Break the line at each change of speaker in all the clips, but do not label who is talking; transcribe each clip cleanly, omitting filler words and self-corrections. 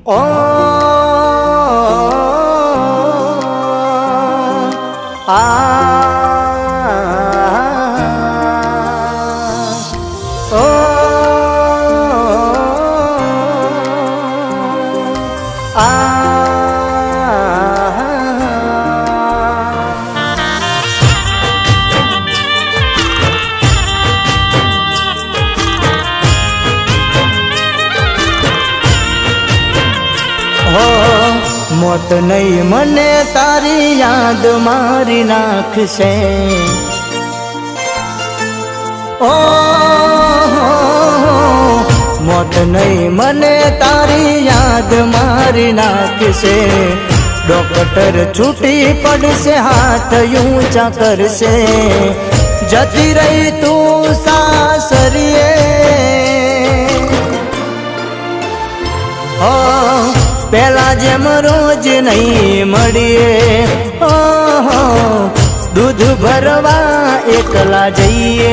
ओ आ ओ आ मोत नहीं मने तारी याद मारी नाखशे ओ मोत नहीं मने तारी याद मारी नाखशे डॉक्टर छूटी पड़से हाथ ऊंचा करसे जती रही तू सासरिए पेला जेम रोज नहीं मळीए दूध भरवा एकला जईए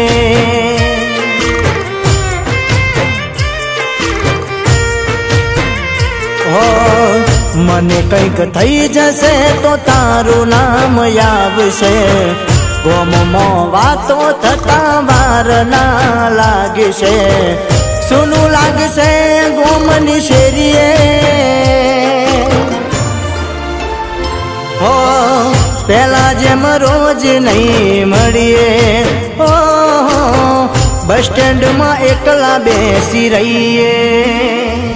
मने कंईक थई जशे तो तारू नाम आवशे गोममो वातो थता वार ना लागशे सुनू लागशे गोमनी शेरीए हो पेला जेम रोज नहीं मळीए बस स्टेण्ड में एकला बेसी रहीए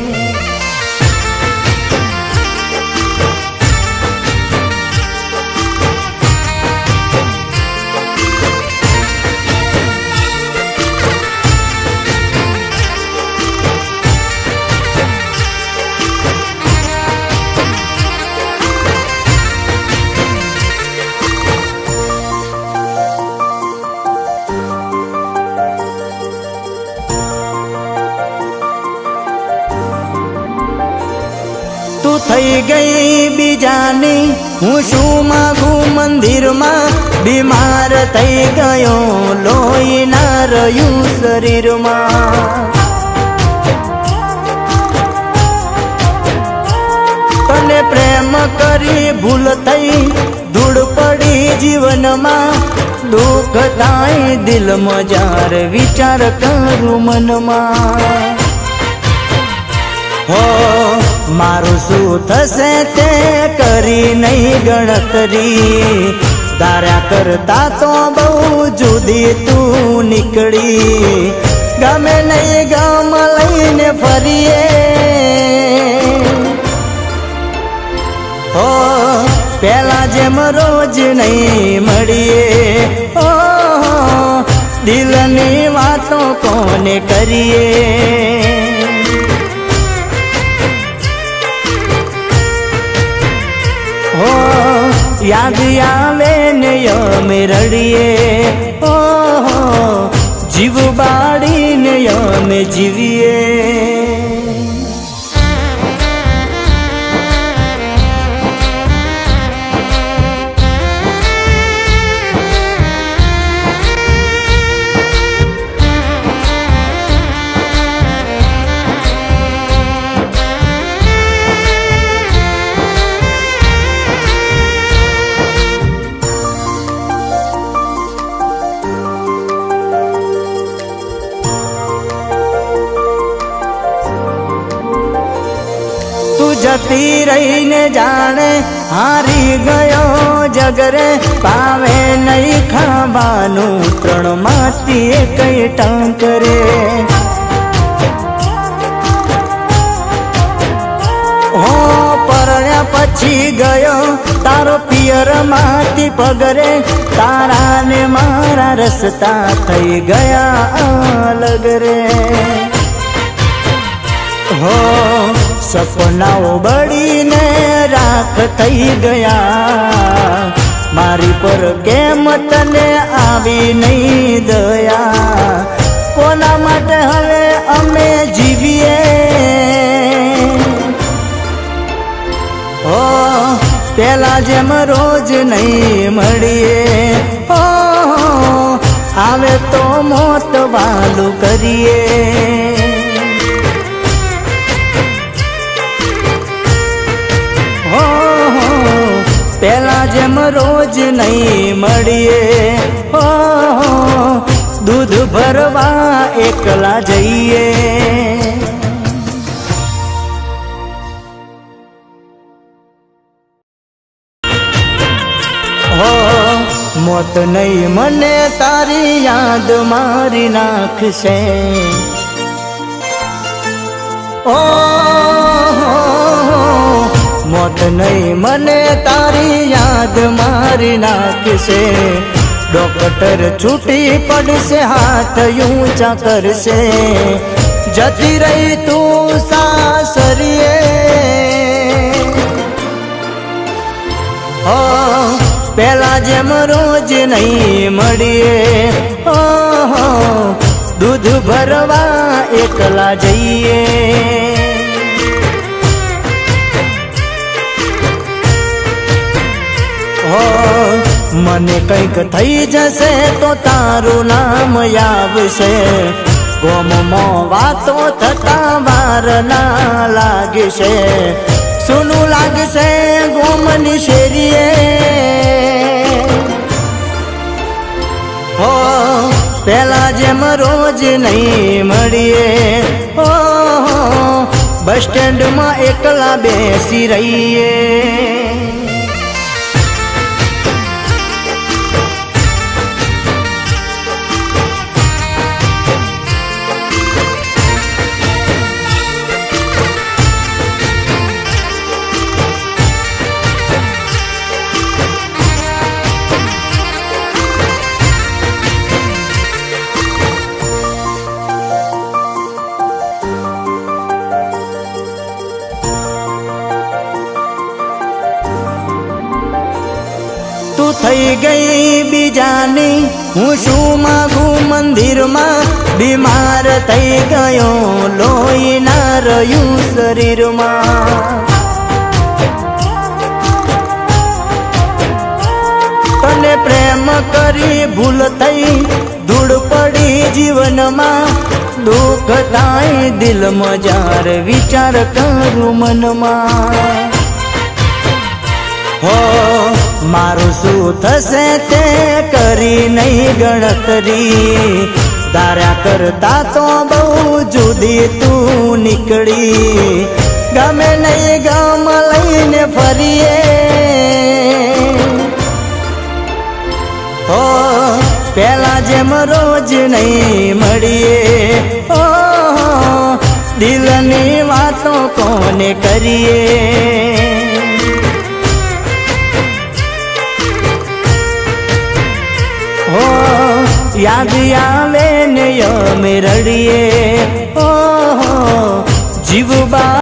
थई गई बीजानी हूँ शू मागू मंदिर में बीमार थई गयो लोई ना रह्यू शरीर में तने प्रेम करी भूल थई धूड़ पड़ी जीवन में दुख थाई दिल में जार विचार करूँ मन में हो मारू शू थशे ते करी नहीं गणतरी धार्या करता तो बहु जुदी तू निकली गमे नहीं गम लईने फरीए हो पेला जेम रोज नहीं मळीए दिलनी वातों कोने करीए हो याद आवे ने यमे रड़िए जीव बाड़ी ने यमे जीविए जती रही ने जाने हारी गयो जगरे पावे नहीं खाबानू त्रण माती कई टांकरे हो परण्या पछी गयो तारो पियर माती पगरे तारा ने मारा रस्ता थई गया अलग रे हो सपनाओ बड़ी ने राख थई गया मारी पर केम तने आवी नहीं दया कोना माटे हवे अमे जीवीए हो पेला जेम रोज नहीं मळीए आवे तो मोत वालू करिए પેલા જેમ રોજ નહીં મળીએ હો, દૂધ ભરવા એકલા જઈએ. હો મોત નહીં મને તારી યાદ મારી નાખશે. ઓ મોત નહીં મને તારી યાદ મારી નાખશે. ડોક્ટર છૂટી પડશે હાથ ઊંચા કરશે. જતી રહી તું સાસરીએ હો, પેલા જેમ રોજ નહીં મળીએ હો, દૂધ ભરવા એકલા જઈએ. હો મને કંઈક થઈ જશે તો તારું નામ આવશે. ગોમમાં વાતો થતા વાર ના લાગશે. સુનું લાગશે ગોમની શેરીએ હો, પેલા જેમ રોજ નહીં મળીએ હો, બસ સ્ટેન્ડમાં એકલા બેસી રહીએ. તું થઈ ગઈ બીજાની, હું શું માગું મંદિરમાં. બીમાર થઈ ગયો લોહી ના રહ્યું શરીરમાં. તને પ્રેમ કરી ભૂલ થઈ ધૂળ પડી જીવનમાં. દુઃખ થાય દિલમાં જ્યારે વિચાર કરું મનમાં. હો મારું શું થશે તે કરી નહીં ગણતરી. તારા કરતા તો બહુ જુદી તું નીકળી. ગમે નહીં ગમ લઈને ફરીએ હો, પેલા જેમ રોજ નહીં મળીએ હો, દિલની વાતો કોને કરીએ. હો યાદ આવે ને અમે રડીએ. ઓ જીવબા